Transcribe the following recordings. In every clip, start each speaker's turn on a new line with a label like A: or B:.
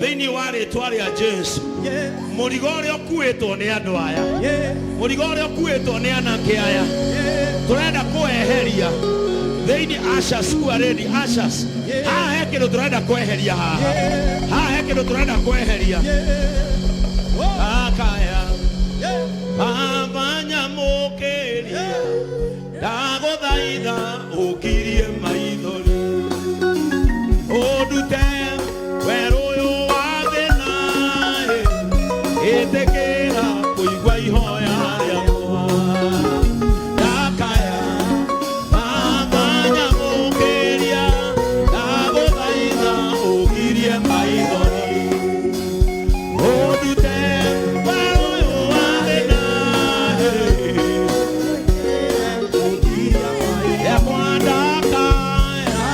A: Thini wari twari a Jesu murigore okuetwo ni andu aya murigore okuetwo ni anake aya turenda kueheria thini ushers who are ready ushers haha he kindu turenda kueheria haha he kindu turenda kueheria akaya abanya mokeria ndaguthaitha ukirie maithori odute wero etekera kuigwa ihoya yakwa dakaya abanya mukeria ndaguthaitha ukirie maithori odute wero wathina yakwa dakaya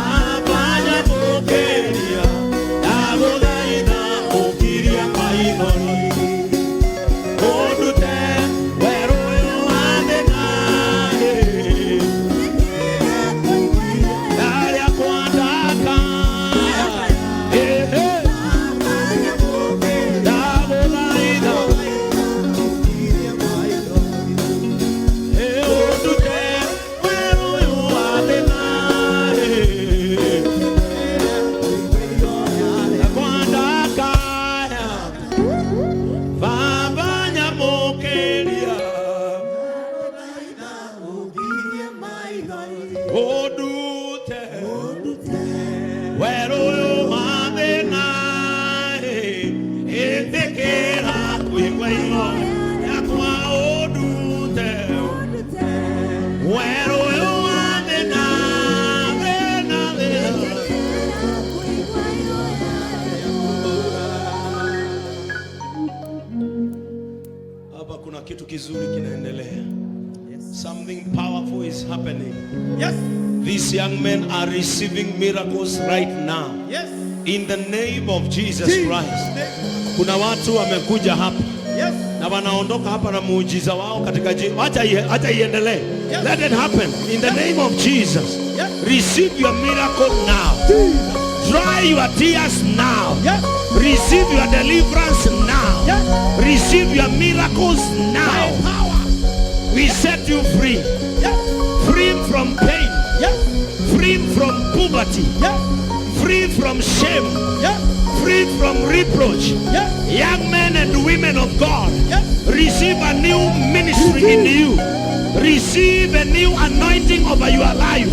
A: abanya mukeria ndaguthaitha ukirie maithori odute wero wathina daria kwa dakaya ndaguthaitha ukirie maithori odute wero wathina kitu kizuri kinaendelea. Something powerful is happening. Yes. These young men are receiving miracles right now. Yes. In the name of Jesus Christ. Kuna watu wamekuja hapa. Yes. Na wanaondoka hapa na muujiza wao katika jina. Acha iendelee. Yes. Let it happen in the name of Jesus. Yes. Receive your miracle now. Dry your tears now. Yes. Receive your deliverance now. Yes. Receive your miracles now. We set you free. Yes. Free from pain. Yes. Free from poverty. Yes. Free from shame. Yes. Free from reproach. Yes. Young men and women of God. Yes. Receive a new ministry in you. Receive a new anointing over your life.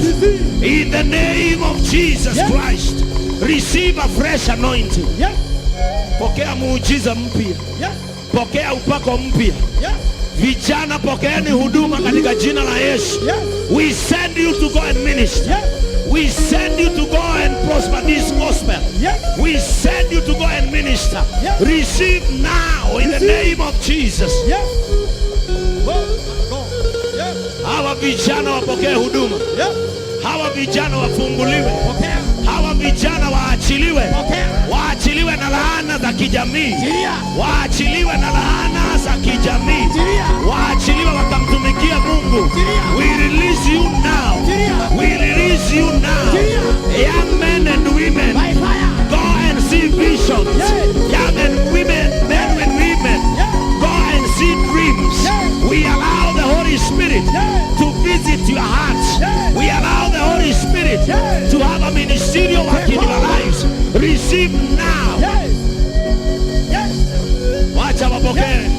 A: In the name of Jesus Christ. Receive a fresh anointing. Yes. Pokea muujiza mpya. Yes. Pokea upako mpya. Yes. Vijana pokeeni huduma katika jina la Yesu. Yes. We send you to go and minister. Yes. We send you to go and prosper this gospel. Yes. We send you to go and minister. Yes. Receive now in the name of Jesus. Yes. Yes. Hawa vijana wapokee huduma. Yes. Hawa vijana wafunguliwe. Okay. Hawa vijana waachiliwe. Okay. Waachiliwe na laana za kijamii. Yeah. Waachiliwe na laana kijamii waachiliwa wakamtumikia Mungu. We release you now. We release you now. Young men and women, go and see visions. Young and women, men and women, go and see dreams. We allow the Holy Spirit to visit your hearts. We allow the Holy Spirit to have a ministerial work in your lives. Receive now. Wacha wapokee.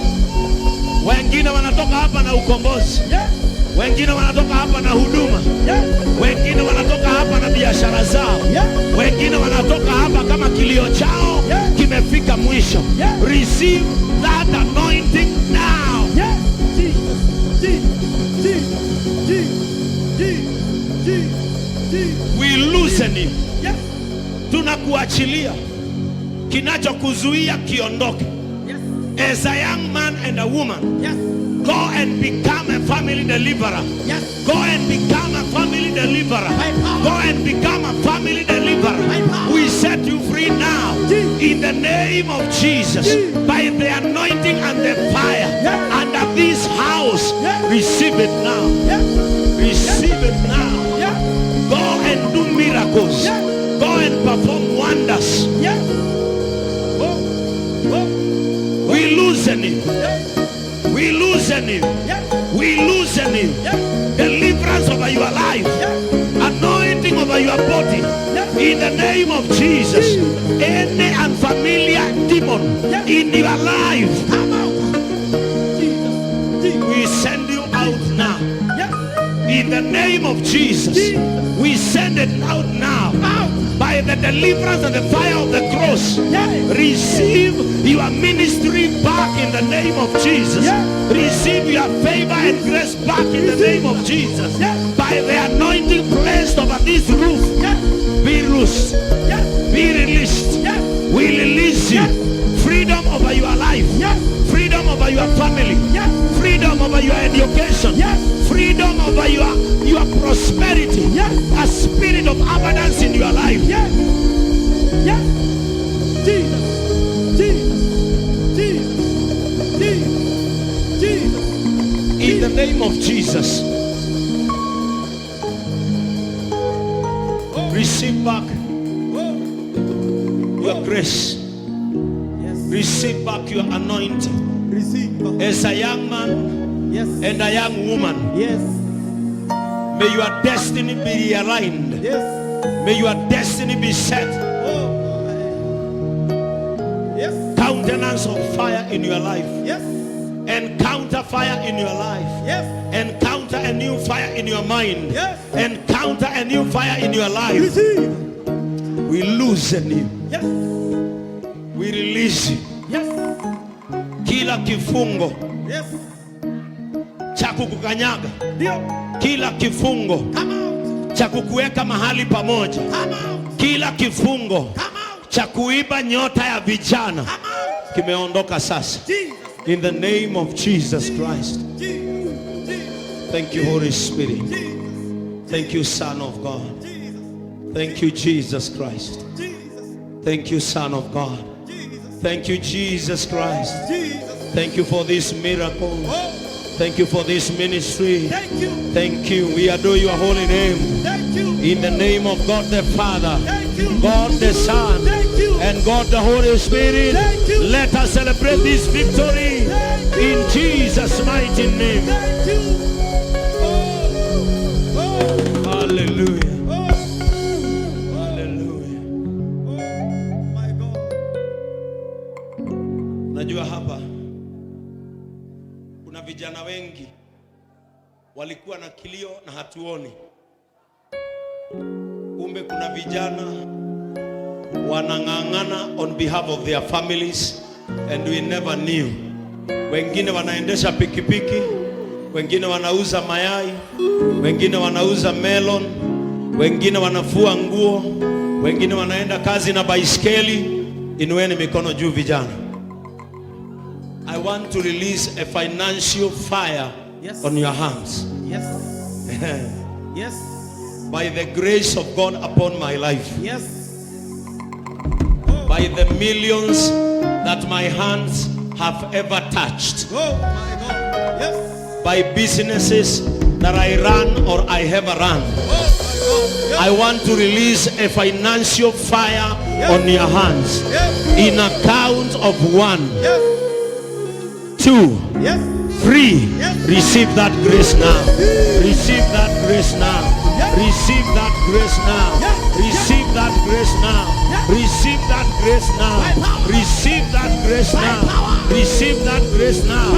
A: Wengine wanatoka hapa na ukombozi. Wengine wanatoka hapa na huduma. Wengine wanatoka hapa na biashara zao. Wengine wanatoka hapa kama kilio chao kimefika mwisho. Receive that anointing now. We loosen you. Tunakuachilia. Kinachokuzuia kiondoke. As a young man and a woman, go and become a family deliverer. Go and become a family deliverer. Go and become a family deliverer. We set you free now in the name of Jesus by the anointing and the fire under this house. Receive it now. Receive it now. Go and do miracles. Go and perform wonders. We loosen you. We loosen you. We loosen you. Deliverance over your life. Anointing over your body. In the name of Jesus. Any unfamiliar demon in your life, we send you out now. In the name of Jesus. We send it out now. By the deliverance and the fire of the cross. Receive your ministry back in the name of Jesus. Receive your favor and grace back in the name of Jesus. By the anointing placed over this roof, be loosed, be released. We release you. Freedom over your life. Freedom over your family. Freedom over your education. Freedom over your prosperity. A spirit of abundance in your life. In the name of Jesus. Receive back your grace. Receive back your anointing. As a young man and a young woman, may your destiny be realigned. May your destiny be set. Countenance of fire in your life. Encounter fire in your life. Encounter a new fire in your mind. Encounter a new fire in your life. We loosen you. We release you. Kila kifungo cha kukukanyaga, kila kifungo cha kukuweka mahali pamoja, kila kifungo cha kuiba nyota ya vijana kimeondoka sasa. In the name of Jesus Christ. Thank you, Holy Spirit. Thank you, Son of God. Thank you, Jesus Christ. Thank you, Son of God. Thank you, Jesus Christ. Thank you for this miracle. Thank you for this ministry. Thank you. We adore your holy name. In the name of God the Father, God the Son, and God the Holy Spirit. Let us celebrate this victory in Jesus' mighty name. Hallelujah. Hallelujah. My God. Najua hapa kuna vijana wengi walikuwa na kilio na hatuoni. Kumbe kuna vijana wanang'ang'ana on behalf of their families and we never knew. Wengine wanaendesha pikipiki, wengine wanauza mayai, wengine wanauza melon, wengine wanafua nguo, wengine wanaenda kazi na baiskeli. Inueni mikono juu vijana. I want to release a financial fire on your hands.
B: Yes.
A: By the grace of God upon my life.
B: Yes.
A: By the millions that my hands have ever touched.
B: Oh my God. Yes.
A: By businesses that I run or I have run.
B: Oh my God. Yes.
A: I want to release a financial fire on your hands.
B: Yes.
A: In a count of 1,
B: Yes.
A: 2,
B: Yes.
A: 3.
B: Yes.
A: Receive that grace now. Receive that grace now. Receive that grace now. Receive that grace now. Receive that grace now. Receive that grace now. Receive that grace now.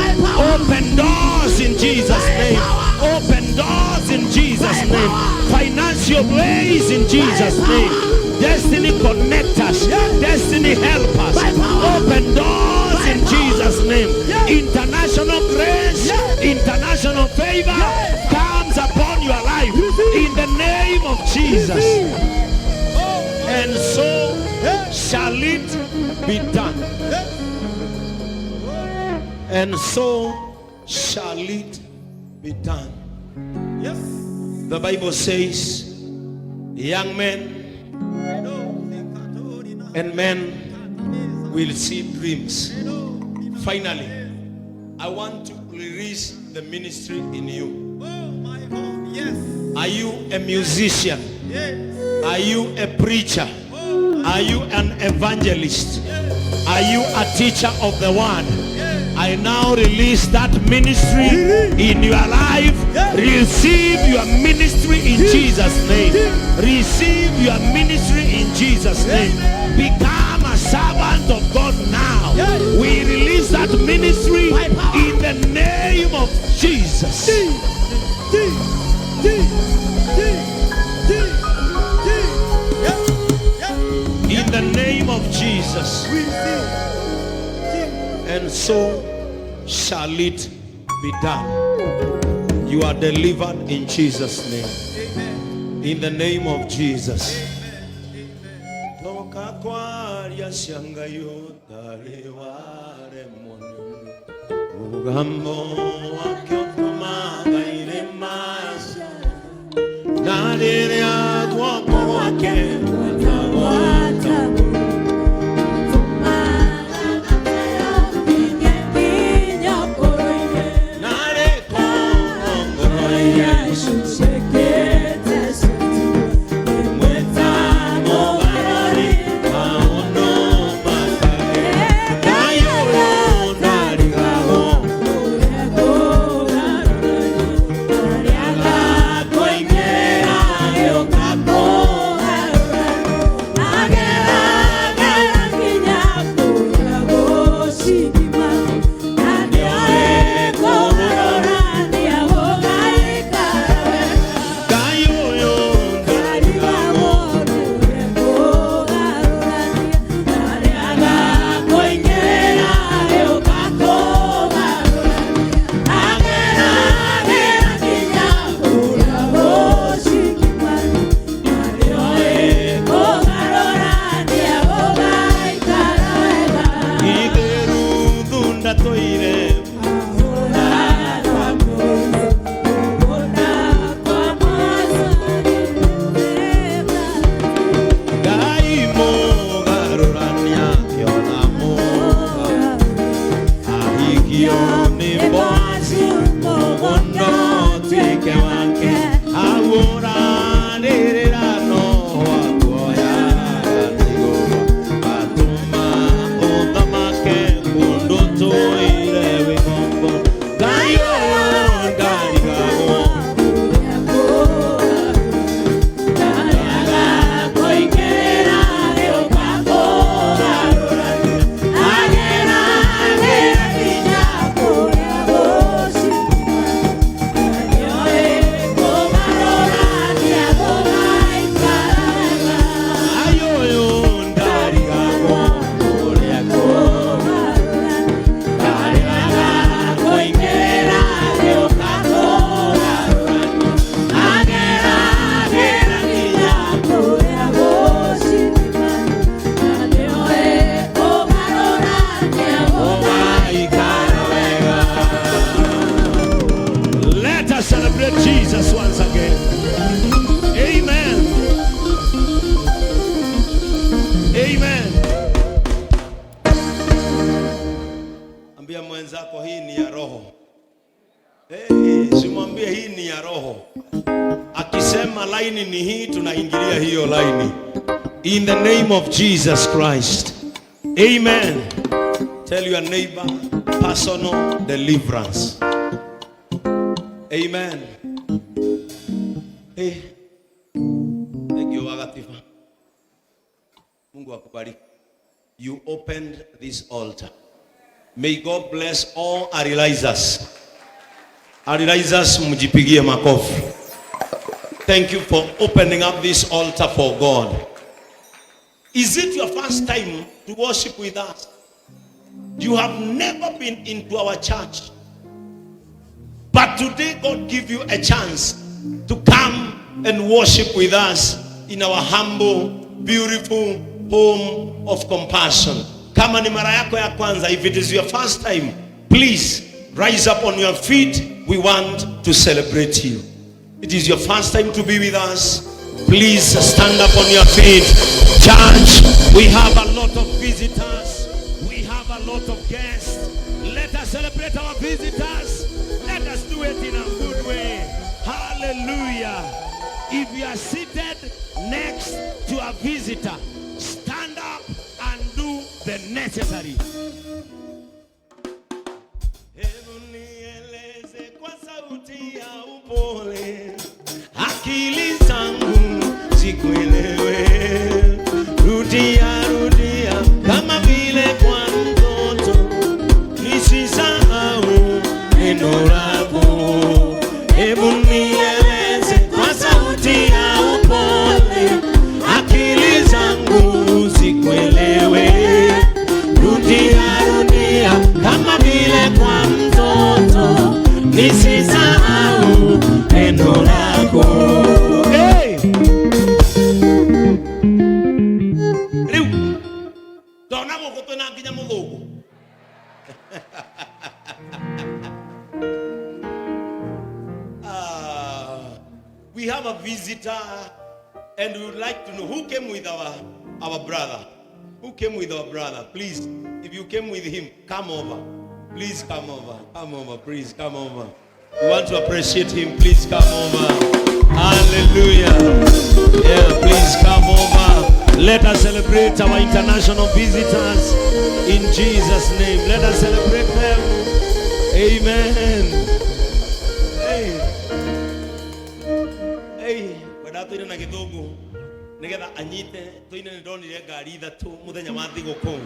A: Open doors in Jesus' name. Open doors in Jesus' name. Financial ways in Jesus' name. Destiny connectors. Destiny helpers. Open doors in Jesus' name. International grace, international favor comes upon your life in the name of Jesus. And so shall it be done. And so shall it be done.
B: Yes.
A: The Bible says, young men and men will see dreams. Finally, I want to release the ministry in you.
B: Oh my God. Yes.
A: Are you a musician?
B: Yes.
A: Are you a preacher? Are you an evangelist? Are you a teacher of the word? I now release that ministry in your life. Receive your ministry in Jesus' name. Receive your ministry in Jesus' name. Become a servant of God now. We release that ministry in the name of Jesus. In the name of Jesus. And so shall it be done. You are delivered in Jesus' name. In the name of Jesus. Jesus once again. Amen. Amen. hii ni ya roho. Simwambie hii ni ya roho. Akisema laini ni hii, tunaingilia hiyo laini. In the name of Jesus Christ. Amen. Tell your neighbor, personal deliverance. Amen. Thank you, Wagatifa. Mungu akubariki. You opened this altar. May God bless all Arilizers. Arilizers, mjipigie makofi. Thank you for opening up this altar for God. Is it your first time to worship with us? You have never been into our church. But today God give you a chance to come and worship with us in our humble, beautiful home of compassion. Kama ni mara yako ya kwanza, if it is your first time, please rise up on your feet. We want to celebrate you. It is your first time to be with us. Please stand up on your feet. Church, we have a lot of visitors. We have a lot of guests. Let us celebrate our visitors. Let us do it in a good way. Hallelujah. If you are seated next to a visitor, stand up and do the necessary. Akili zangu zikuelewe, rudia rudia kama vile kwa mtoto, nisisahau neno lako. Hebu nieleze kwa sauti ya upole, akili zangu zikuelewe, rudia rudia kama vile kwa mtoto, nisisahau neno lako. Hey! Riu. Dona moko tuna nginya muthugu. We have a visitor and we would like to know who came with our brother. Who came with our brother? Please, if you came with him, come over. Please come over. Come over. Please come over. We want to appreciate him. Please come over. Hallelujah. Yeah, please come over. Let us celebrate our international visitors in Jesus' name. Let us celebrate them. Amen. Hey. Hey. Wadato ina na kidogo. Nigetha anyite toine ndonire ngari ithatu muthenya wa thigũkũ.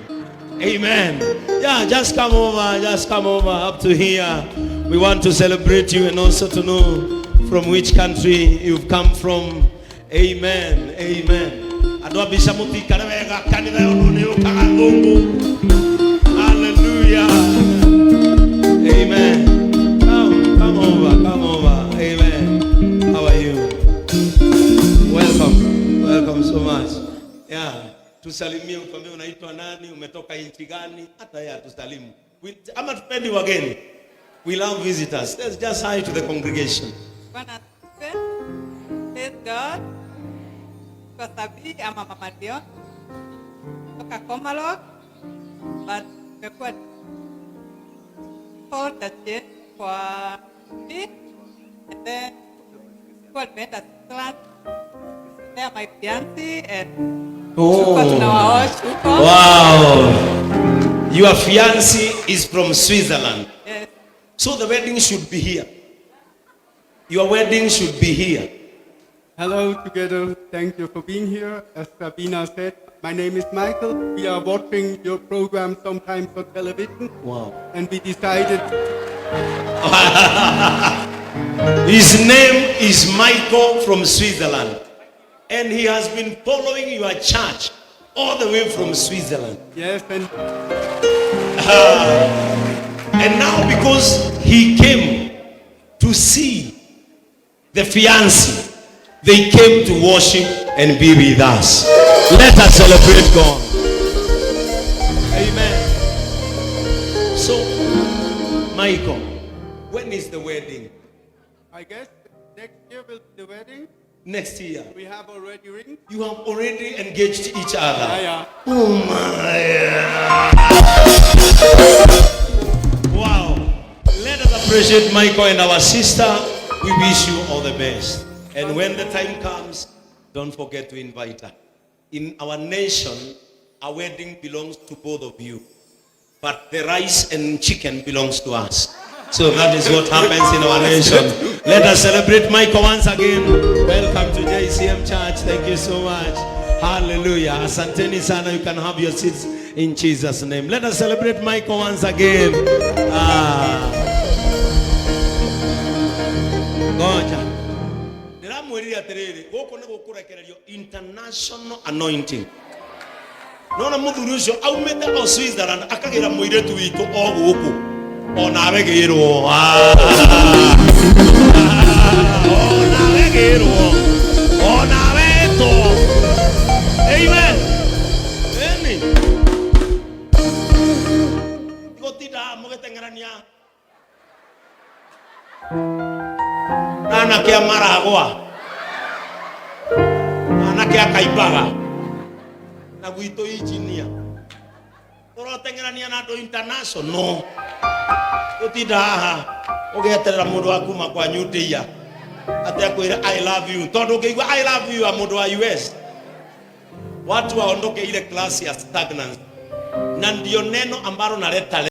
A: Amen. Yeah, just come over. Just come over up to here. We want to celebrate you and also to know from which country you've come from. Amen. Amen. Adwa mutikare wega kanitha yono ni ukaga thungu. Hallelujah. Amen. Come over. Come over. Amen. How are you? Welcome. Welcome so much. Yeah. Tusalimie, utuambie unaitwa nani, umetoka nchi gani, hata yeye atusalimu. Ama tupendi wageni. We love visitors. Let's just hi to the congregation.
C: Praise God. Kwa sabi ama Mama Dion. Toka Komalok. But mekuwa called the church for me. And then kwa tumeenda Switzerland. There my fiancé and
A: wow. Your fiancé is from Switzerland.
C: Yes.
A: So the wedding should be here. Your wedding should be here.
D: Hello together, thank you for being here. As Sabina said, my name is Michael. We are watching your program sometimes on television.
A: Wow.
D: And we decided...
A: His name is Michael from Switzerland. And he has been following your church all the way from Switzerland.
D: Yes,
A: and now because he came to see the fiancé, they came to worship and be with us. Let us celebrate God. Amen. So, Michael, when is the wedding?
D: I guess next year will be the wedding.
A: Next year.
D: We have already rings.
A: You have already engaged each other.
D: Yeah.
A: Oh my. Wow. appreciate Michael and our sister. We wish you all the best. And when the time comes, don't forget to invite her. In our nation, a wedding belongs to both of you. But the rice and chicken belongs to us. So that is what happens in our nation. Let us celebrate Michael once again. Welcome to JCM Church. Thank you so much. Hallelujah. Asanteni sana. You can have your seats in Jesus' name. Let us celebrate Michael once again. Goja. Niramwirira atiriri. Goko ni gukurekererio international anointing. Nona muthuri ucio aumete o Switzerland akagira muiretu witu o guku. Ona wegirwo. Ona wegirwo. Ona weto. Amen. Amen. Gotida mugetengerania. Nana kia maragwa. Nana kia kaibaga. Na guito engineer. Oro tengerania na do international no. Gotida ha. Ogeterera mundu akuma kwa nyutia. Ate akwira I love you. Tondu keigwa I love you a mundu wa US. Watu waondoke ile klasi ya stagnancy. Na ndio neno ambalo naleta